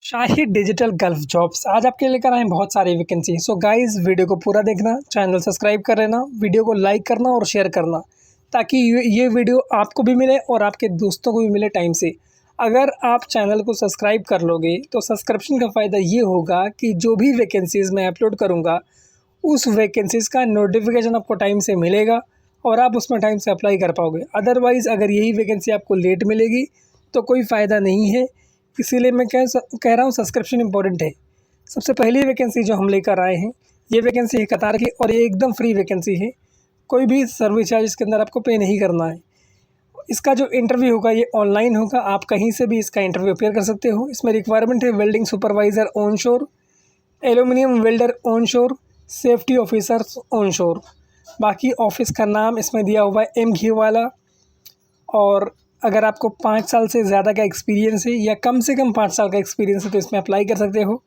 शाही digital gulf jobs आज आपके लिए लेकर आए हैं बहुत सारी वैकेंसी। सो गाइस वीडियो को पूरा देखना, चैनल सब्सक्राइब कर लेना, वीडियो को लाइक करना और शेयर करना ताकि ये वीडियो आपको भी मिले और आपके दोस्तों को भी मिले टाइम से। अगर आप चैनल को सब्सक्राइब कर लोगे तो सब्सक्रिप्शन का फ़ायदा ये होगा कि जो भी वैकेंसीज़ मैं अपलोड करूँगा उस वैकेंसीज़ का नोटिफिकेशन आपको टाइम से मिलेगा और आप उसमें टाइम से अप्लाई कर पाओगे। अदरवाइज़ अगर यही वैकेंसी आपको लेट मिलेगी तो कोई फ़ायदा नहीं है। इसीलिए मैं कह रहा हूँ सब्सक्रिप्शन इंपॉर्टेंट है। सबसे पहली वैकेंसी जो हम लेकर आए हैं ये वैकेंसी है कतार की और ये एकदम फ्री वैकेंसी है। कोई भी सर्विस चार्ज इसके अंदर आपको पे नहीं करना है। इसका जो इंटरव्यू होगा ये ऑनलाइन होगा, आप कहीं से भी इसका इंटरव्यू अपेयर कर सकते हो। इसमें रिक्वायरमेंट है वेल्डिंग सुपरवाइज़र ऑन शोर, एल्यूमिनियम वेल्डर ऑन शोर, सेफ्टी ऑफिसर्स ऑन शोर। बाकी ऑफिस का नाम इसमें दिया हुआ है एम घी वाला। और अगर आपको 5 साल से ज़्यादा का एक्सपीरियंस है या कम से कम 5 साल का एक्सपीरियंस है तो इसमें अप्लाई कर सकते हो।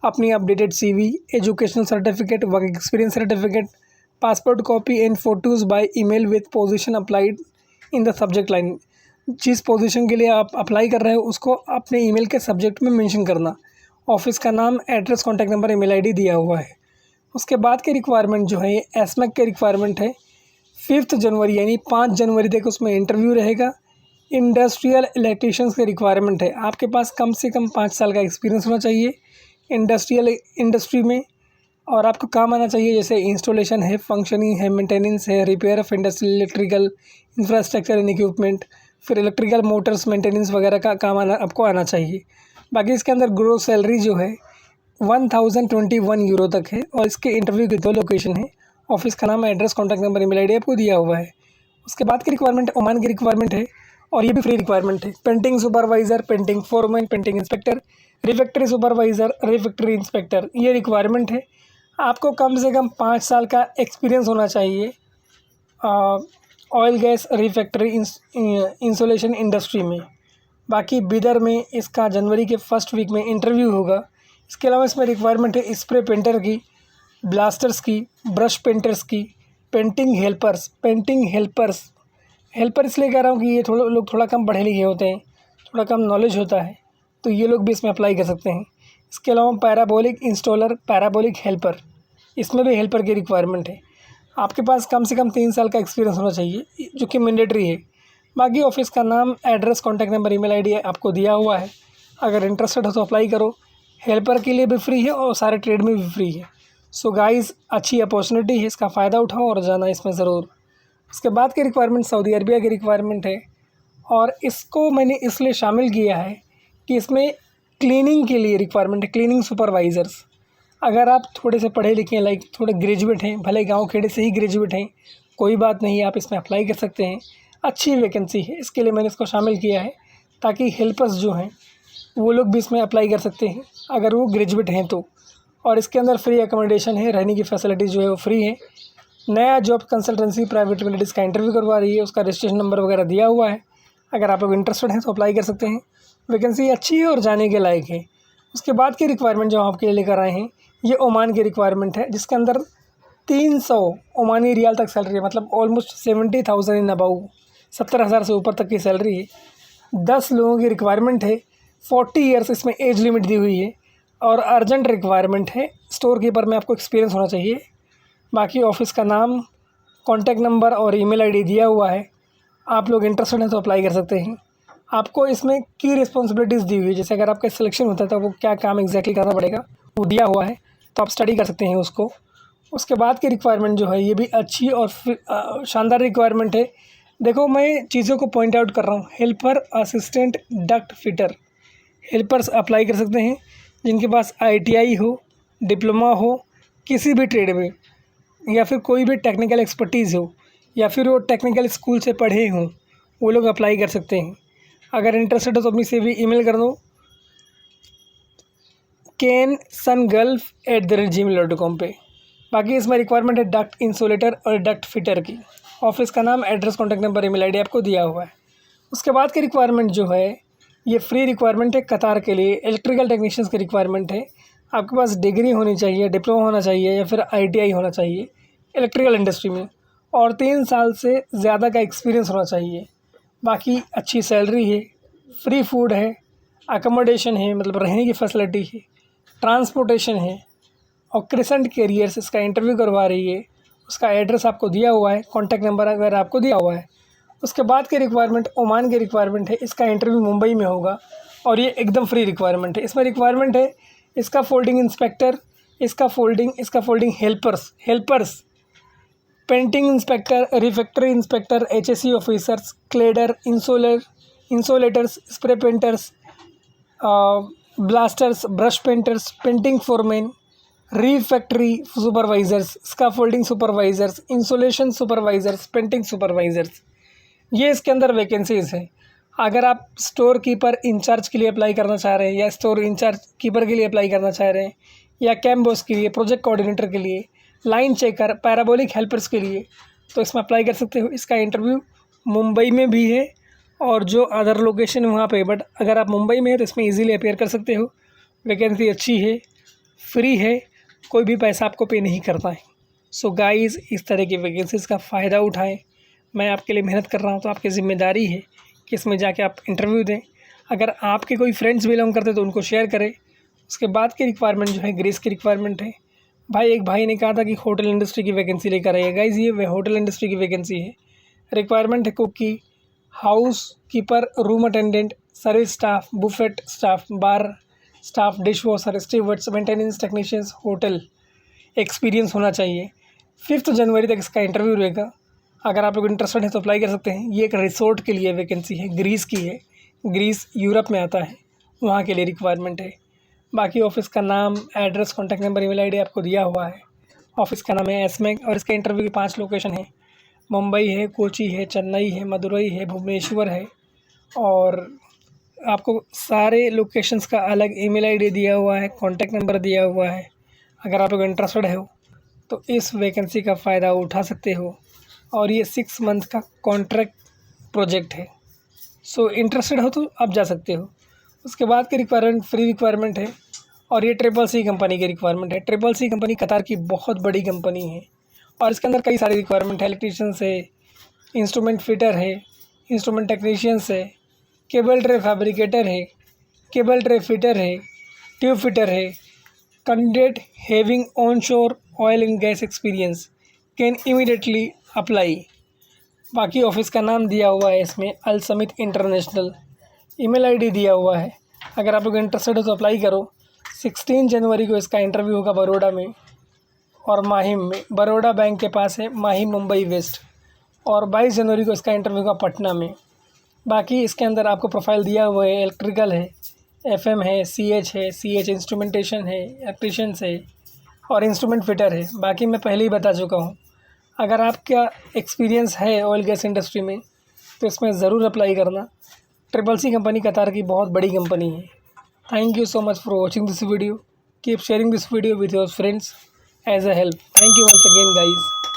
अपनी updated CV, educational certificate, work experience certificate, passport copy and photos by email with position applied in the subject line. जिस पोजीशन के लिए आप अप्लाई कर रहे हो उसको अपने ईमेल के सब्जेक्ट में मेंशन करना। ऑफिस का नाम, address, contact number, email ID दिया हुआ है। उसके बाद के रिक्वायरमेंट जो है ये एसमेक के रिक्वायरमेंट है। 5 जनवरी यानी 5 जनवरी तक उसमें इंटरव्यू रहेगा। इंडस्ट्रियल इलेक्ट्रीशियंस के रिक्वायरमेंट है। आपके पास कम से कम 5 साल का एक्सपीरियंस होना चाहिए इंडस्ट्री में और आपको काम आना चाहिए जैसे इंस्टॉलेशन है, फंक्शनिंग है, मेंटेनेंस है, repair of industrial electrical infrastructure and equipment, फिर इलेक्ट्रिकल मोटर्स मेंटेनेंस वगैरह का काम आपको आना चाहिए। बाकी इसके अंदर ग्रोस सैलरी जो है 1021 यूरो तक है और इसके इंटरव्यू की 2 लोकेशन है। ऑफिस का नाम, address, contact number, email ID आपको दिया हुआ है। उसके बाद की रिक्वायरमेंट ओमान की रिक्वायरमेंट है और ये भी फ्री रिक्वायरमेंट है। Painting supervisor, painting foreman, painting inspector, refractory supervisor, refractory inspector, ये रिक्वायरमेंट है। आपको कम से कम 5 साल का एक्सपीरियंस होना चाहिए oil gas refractory insulation industry में। बाकी बिदर में इसका जनवरी के फर्स्ट वीक में इंटरव्यू होगा। इसके अलावा इसमें रिक्वायरमेंट है स्प्रे पेंटर की, ब्लास्टर्स की, ब्रश पेंटर्स की, पेंटिंग हेल्पर इसलिए कह रहा हूँ कि ये थोड़ा कम पढ़े लिखे होते हैं, थोड़ा कम नॉलेज होता है तो ये लोग भी इसमें अप्लाई कर सकते हैं। इसके अलावा पैराबोलिक इंस्टॉलर, पैराबोलिक हेल्पर, इसमें भी हेल्पर की रिक्वायरमेंट है। आपके पास कम से कम 3 साल का एक्सपीरियंस होना चाहिए जो कि मैंडेटरी है। बाकी ऑफिस का नाम, address, contact number, email ID आपको दिया हुआ है। अगर इंटरेस्टेड हो तो अप्लाई करो। हेल्पर के लिए भी फ्री है और सारे ट्रेड में भी फ्री है। सो गाइज़ अच्छी अपॉर्चुनिटी है, इसका फ़ायदा उठाओ और जाना इसमें ज़रूर। उसके बाद की रिक्वायरमेंट सऊदी अरबिया की रिक्वायरमेंट है और इसको मैंने इसलिए शामिल किया है कि इसमें क्लीनिंग के लिए रिक्वायरमेंट है, क्लीनिंग सुपरवाइज़र्स। अगर आप थोड़े से पढ़े लिखे हैं, लाइक थोड़े ग्रेजुएट हैं, भले गांव खेड़े से ही ग्रेजुएट हैं, कोई बात नहीं, आप इसमें अप्लाई कर सकते हैं। अच्छी वैकेंसी है, इसके लिए मैंने इसको शामिल किया है ताकि हेल्पर्स जो हैं वो लोग भी इसमें अप्लाई कर सकते हैं अगर वो ग्रेजुएट हैं तो। और इसके अंदर फ्री अकोमोडेशन है, रहने की फैसिलिटीज़ जो है वो फ्री है। नया जॉब कंसल्टेंसी प्राइवेट लिमिटेड इसका इंटरव्यू करवा रही है, उसका रजिस्ट्रेशन नंबर वगैरह दिया हुआ है। अगर आप लोग इंटरेस्टेड हैं तो अप्लाई कर सकते हैं। वैकेंसी अच्छी है और जाने के लायक है। उसके बाद की रिक्वायरमेंट जो आपके लिए लेकर आए हैं ये ओमान की रिक्वायरमेंट है, जिसके अंदर 300 ओमानी रियाल तक सैलरी है, मतलब ऑलमोस्ट 70,000 इन अबाउ, 70,000 से ऊपर तक की सैलरी है। 10 लोगों की रिक्वायरमेंट है। 40 ईयर्स इसमें एज लिमिट दी हुई है और अर्जेंट रिक्वायरमेंट है। स्टोर कीपर में आपको एक्सपीरियंस होना चाहिए। बाकी ऑफिस का नाम, कॉन्टैक्ट नंबर और ईमेल ID दिया हुआ है। आप लोग इंटरेस्टेड हैं तो अप्लाई कर सकते हैं। आपको इसमें की रिस्पॉन्सिबिलिटीज़ दी हुई है, जैसे अगर आपका सिलेक्शन होता है तो वो क्या काम एग्जैक्टली करना पड़ेगा वो दिया हुआ है, तो आप स्टडी कर सकते हैं उसको। उसके बाद की रिक्वायरमेंट जो है ये भी अच्छी और शानदार रिक्वायरमेंट है। देखो मैं चीज़ों को पॉइंट आउट कर रहा हूँ। Helper, assistant, duct fitter, helpers apply कर सकते हैं जिनके पास ITI हो, डिप्लोमा हो किसी भी ट्रेड में, या फिर कोई भी टेक्निकल एक्सपर्टीज़ हो, या फिर वो टेक्निकल स्कूल से पढ़े हों, वो लोग अप्लाई कर सकते हैं। अगर इंटरेस्टेड हो तो अपनी CV ईमेल कर दो kensunGulf@gmail.com पे। बाकी इसमें रिक्वायरमेंट है डक्ट इंसुलेटर और डक्ट फिटर की। ऑफिस का नाम, address, contact number, email ID आपको दिया हुआ है। उसके बाद की रिक्वायरमेंट जो है ये फ्री रिक्वायरमेंट है कतार के लिए। इलेक्ट्रिकल टेक्नीशियंस की रिक्वायरमेंट है। आपके पास डिग्री होनी चाहिए, डिप्लोमा होना चाहिए या फिर ITI होना चाहिए इलेक्ट्रिकल इंडस्ट्री में और 3 साल से ज़्यादा का एक्सपीरियंस होना चाहिए। बाकी अच्छी सैलरी है, फ्री फूड है, अकोमोडेशन है, मतलब रहने की फैसिलिटी है, ट्रांसपोर्टेशन है, और क्रिसेंट कैरियर्स इसका इंटरव्यू करवा रही है। उसका एड्रेस आपको दिया हुआ है, कॉन्टैक्ट नंबर वगैरह आपको दिया हुआ है। उसके बाद की रिक्वायरमेंट ओमान की रिक्वायरमेंट है। इसका इंटरव्यू मुंबई में होगा और ये एकदम फ्री रिक्वायरमेंट है। इसमें रिक्वायरमेंट है इसका फोल्डिंग इंस्पेक्टर, इसका folding helpers, painting inspector, refractory inspector, HSE officers, cladder, insulators, spray painters, blasters, brush painters, painting foreman, refractory supervisors, scaffolding supervisors, insulation supervisors, painting supervisors, ये इसके अंदर वैकेंसीज़ हैं। अगर आप स्टोर कीपर इंचार्ज के लिए apply करना चाह रहे हैं, या स्टोर इंचार्ज कीपर के लिए अप्लाई करना चाह रहे हैं, या कैम्प बॉस के लिए, प्रोजेक्ट कोऑर्डिनेटर के लिए, लाइन चेकर, पैराबोलिक हेल्पर्स के लिए, तो इसमें अप्लाई कर सकते हो। इसका इंटरव्यू मुंबई में भी है और जो अदर लोकेशन है वहाँ पे, बट अगर आप मुंबई में है तो इसमें इजीली अपेयर कर सकते हो। वैकेंसी अच्छी है, फ्री है, कोई भी पैसा आपको पे नहीं करता है। सो गाइज़, इस तरह की वैकेंसीज़ का फ़ायदा उठाएं। मैं आपके लिए मेहनत कर रहा हूँ तो आपकी ज़िम्मेदारी है कि इसमें जाके आप इंटरव्यू दें। अगर आपके कोई फ्रेंड्स बिलोंग करते तो उनको शेयर करें। उसके बाद की रिक्वायरमेंट जो है ग्रेस की रिक्वायरमेंट है। एक भाई ने कहा था कि होटल इंडस्ट्री की वैकेंसी लेकर आइए। गाइज़, ये होटल इंडस्ट्री की वैकेंसी है। रिक्वायरमेंट है कुक की, house keeper, room attendant, service staff, buffet staff, bar staff, dish washer, stewards, maintenance technicians, hotel experience होना चाहिए। 5 जनवरी तक इसका इंटरव्यू रहेगा। अगर आप लोग इंटरेस्टेड हैं तो अप्लाई कर सकते हैं। ये एक रिसोर्ट के लिए वैकेंसी है, ग्रीस की है। ग्रीस यूरोप में आता है, वहाँ के लिए रिक्वायरमेंट है। बाकी ऑफिस का नाम, address, contact number, email ID आपको दिया हुआ है। ऑफिस का नाम है एसमेक और इसका इंटरव्यू की 5 लोकेशन है। मुंबई है, कोची है, चेन्नई है, मदुरई है, भुवनेश्वर है, और आपको सारे लोकेशंस का अलग ईमेल आईडी दिया हुआ है, कॉन्टैक्ट नंबर दिया हुआ है। अगर आप लोग इंटरेस्टेड हो तो इस वैकेंसी का फ़ायदा उठा सकते हो। और ये 6 मंथ का कॉन्ट्रैक्ट प्रोजेक्ट है। सो इंटरेस्टेड हो तो आप जा सकते हो। उसके बाद की रिक्वायरमेंट फ्री रिक्वायरमेंट है और ये CCC कंपनी की रिक्वायरमेंट है। CCC कंपनी कतार की बहुत बड़ी कंपनी है और इसके अंदर कई सारी रिक्वायरमेंट है। इलेक्ट्रीशियंस है, इंस्ट्रूमेंट फिटर है, इंस्ट्रूमेंट टेक्नीशियंस है, केबल ट्रे फैब्रिकेटर है, केबल ट्रे फिटर है, ट्यूब फिटर है, candidate having onshore oil and gas experience can immediately apply. बाकी ऑफिस का नाम दिया हुआ है इसमें, अल समित इंटरनेशनल। ईमेल आईडी दिया हुआ है। अगर आप लोग इंटरेस्टेड हो तो अप्लाई करो। 16 जनवरी को इसका इंटरव्यू होगा बड़ौदा में और माहिम में। बड़ौदा बैंक के पास है, माहिम मुंबई वेस्ट। और 22 जनवरी को इसका इंटरव्यू होगा पटना में। बाकी इसके अंदर आपको प्रोफाइल दिया हुआ है, इलेक्ट्रिकल है, FM है, CH इंस्ट्रूमेंटेशन है, इलेक्ट्रीशियंस है और इंस्ट्रूमेंट फिटर है। बाकी मैं पहले ही बता चुका हूँ। अगर आपका एक्सपीरियंस है ऑयल गैस इंडस्ट्री में तो इसमें ज़रूर अप्लाई करना। CCC कंपनी कतार की बहुत बड़ी कंपनी है। Thank you so much for watching this video. Keep sharing this video with your friends as a help. Thank you once again guys.